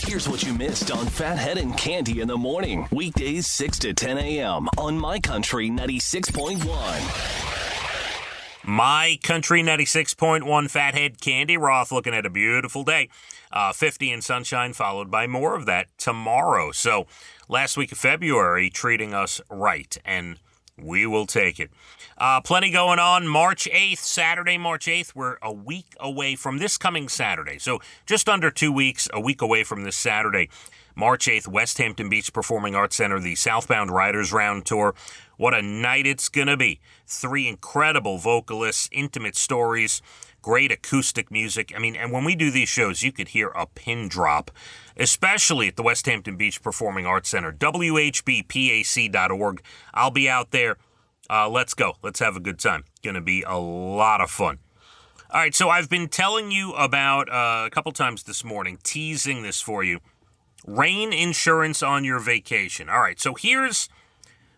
Here's what you missed on Phathead and Cande in the morning. Weekdays 6 to 10 a.m. on My Country 96.1. My Country 96.1, Phathead, Cande Roth, looking at a beautiful day. 50 and sunshine, followed by more of that tomorrow. So last week of February treating us right, and we will take it. Plenty going on. March 8th, Saturday, March 8th. We're a week away from this coming Saturday. So just under 2 weeks, a week away from this Saturday. March 8th, West Hampton Beach Performing Arts Center, the Southbound Riders Round Tour. What a night it's going to be. 3 incredible vocalists, intimate stories, great acoustic music. I mean, and when we do these shows, you could hear a pin drop, especially at the West Hampton Beach Performing Arts Center, whbpac.org. I'll be out there. Let's go. Let's have a good time. Going to be a lot of fun. All right, so I've been telling you about a couple times this morning, teasing this for you, rain insurance on your vacation. All right, so here's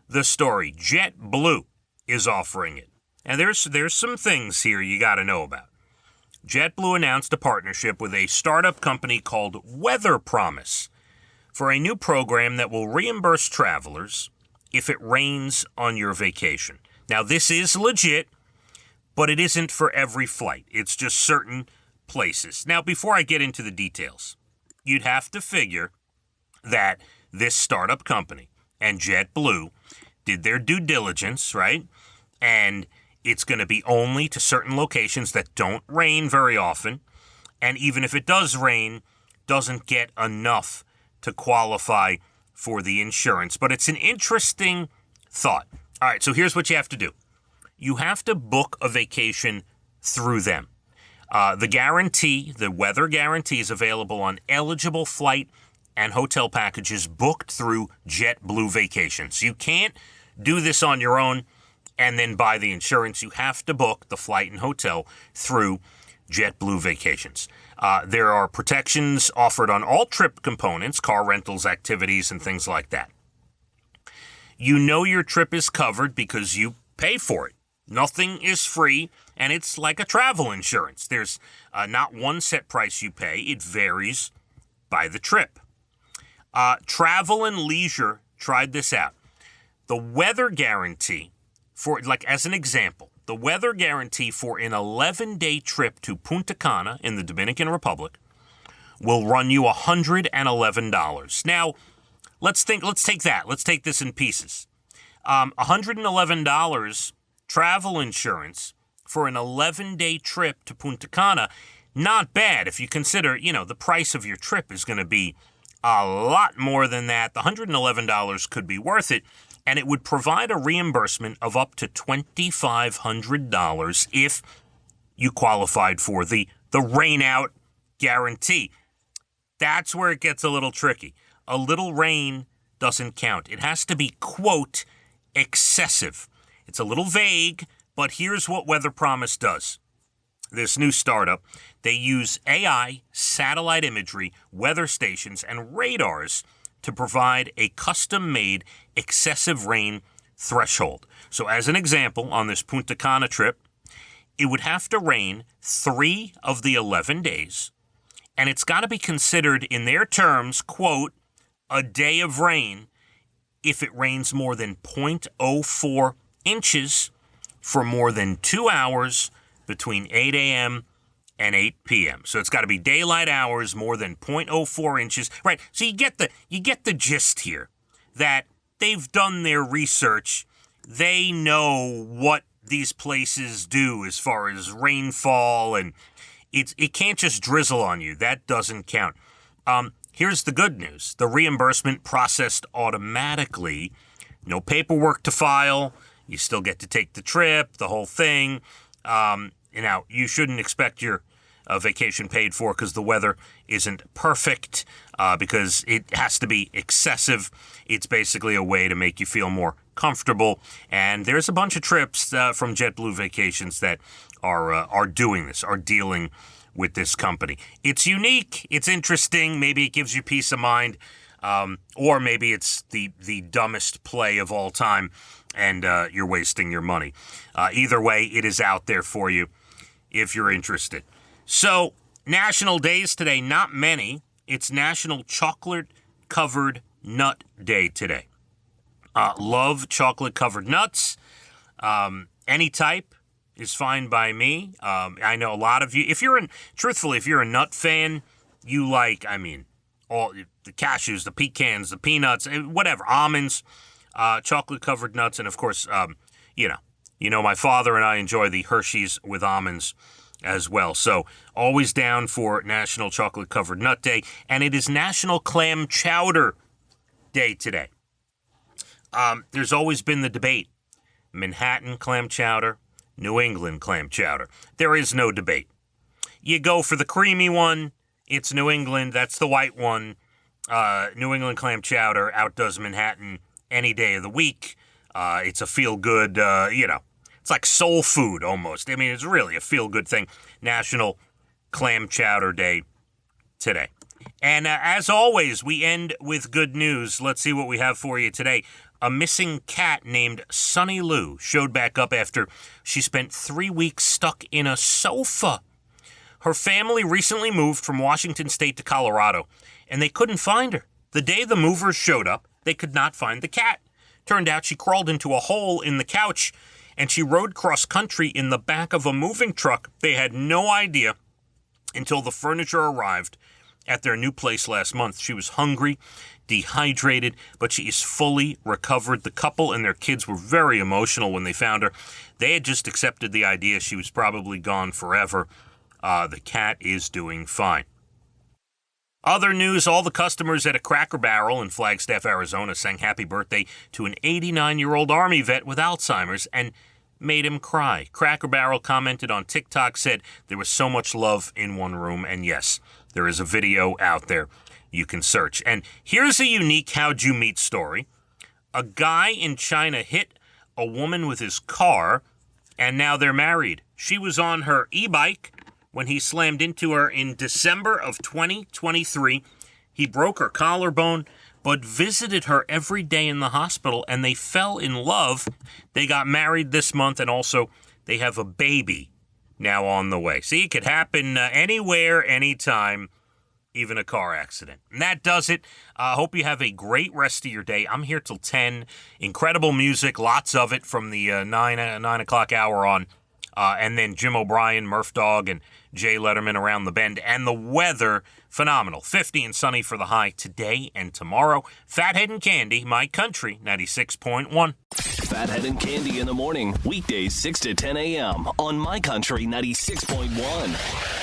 the story. JetBlue is offering it. And there's some things here you got to know about. JetBlue announced a partnership with a startup company called Weather Promise for a new program that will reimburse travelers if it rains on your vacation. Now, this is legit, but it isn't for every flight. It's just certain places. Now, before I get into the details, you'd have to figure that this startup company and JetBlue did their due diligence, right? And it's going to be only to certain locations that don't rain very often. And even if it does rain, doesn't get enough to qualify for the insurance. But it's an interesting thought. All right, so here's what you have to do. You have to book a vacation through them. The guarantee, the weather guarantee, is available on eligible flight and hotel packages booked through JetBlue Vacations. You can't do this on your own and then buy the insurance. You have to book the flight and hotel through JetBlue Vacations. There are protections offered on all trip components, car rentals, activities, and things like that. You know your trip is covered because you pay for it. Nothing is free, and it's like a travel insurance. There's not one set price you pay. It varies by the trip. Travel and Leisure tried this out. The weather guarantee, for, like as an example, the weather guarantee for an 11-day trip to Punta Cana in the Dominican Republic will run you $111. Now, let's take that. Let's take this in pieces. $111 travel insurance for an 11-day trip to Punta Cana, not bad if you consider, the price of your trip is going to be a lot more than that. The $111 could be worth it. And it would provide a reimbursement of up to $2,500 if you qualified for the rain out guarantee. That's where it gets a little tricky. A little rain doesn't count. It has to be, quote, excessive. It's a little vague, but here's what Weather Promise does. This new startup, they use AI, satellite imagery, weather stations, and radars to provide a custom-made excessive rain threshold. So as an example, on this Punta Cana trip, it would have to rain 3 of the 11 days, and it's got to be considered in their terms, quote, a day of rain if it rains more than 0.04 inches for more than 2 hours between 8 a.m. and 8 p.m. So it's got to be daylight hours, more than 0.04 inches. Right. So you get the gist here that they've done their research. They know what these places do as far as rainfall, and it can't just drizzle on you. That doesn't count. Here's the good news. The reimbursement processed automatically. No paperwork to file. You still get to take the trip, the whole thing. Now, you shouldn't expect your vacation paid for because the weather isn't perfect, because it has to be excessive. It's basically a way to make you feel more comfortable. And there's a bunch of trips from JetBlue Vacations that are doing this, are dealing with this company. It's unique. It's interesting. Maybe it gives you peace of mind, or maybe it's the dumbest play of all time, and you're wasting your money. Either way, it is out there for you if you're interested. So, national days today, not many. It's National Chocolate-Covered Nut Day today. Love chocolate-covered nuts. Any type is fine by me. I know a lot of you, if you're a nut fan, you like, all the cashews, the pecans, the peanuts, whatever, almonds, chocolate-covered nuts, and of course, my father and I enjoy the Hershey's with almonds as well. So always down for National Chocolate-Covered Nut Day, and it is National Clam Chowder Day today. There's always been the debate, Manhattan clam chowder, New England clam chowder. There is no debate. You go for the creamy one, it's New England, that's the white one. New England clam chowder outdoes Manhattan any day of the week. It's a feel-good, it's like soul food almost. It's really a feel-good thing. National Clam Chowder Day today. And as always, we end with good news. Let's see what we have for you today. A missing cat named Sunny Lou showed back up after she spent 3 weeks stuck in a sofa. Her family recently moved from Washington State to Colorado, and they couldn't find her. The day the movers showed up, they could not find the cat. Turned out she crawled into a hole in the couch, and she rode cross-country in the back of a moving truck. They had no idea until the furniture arrived at their new place last month. She was hungry, dehydrated, but she is fully recovered. The couple and their kids were very emotional when they found her. They had just accepted the idea she was probably gone forever. The cat is doing fine. Other news, all the customers at a Cracker Barrel in Flagstaff, Arizona sang happy birthday to an 89-year-old Army vet with Alzheimer's and made him cry. Cracker Barrel commented on TikTok, said there was so much love in one room, and yes, there is a video out there you can search. And here's a unique how'd you meet story. A guy in China hit a woman with his car, and now they're married. She was on her e-bike when he slammed into her in December of 2023. He broke her collarbone, but visited her every day in the hospital, and they fell in love. They got married this month, and also they have a baby now on the way. See, it could happen anywhere, anytime, even a car accident. And that does it. Hope you have a great rest of your day. I'm here till 10. Incredible music, lots of it from the 9 o'clock hour on. And then Jim O'Brien, Murph Dog, and Jay Letterman around the bend. And the weather, phenomenal. 50 and sunny for the high today and tomorrow. Phathead and Cande, My Country, 96.1. Phathead and Cande in the morning, weekdays 6 to 10 a.m. on My Country 96.1.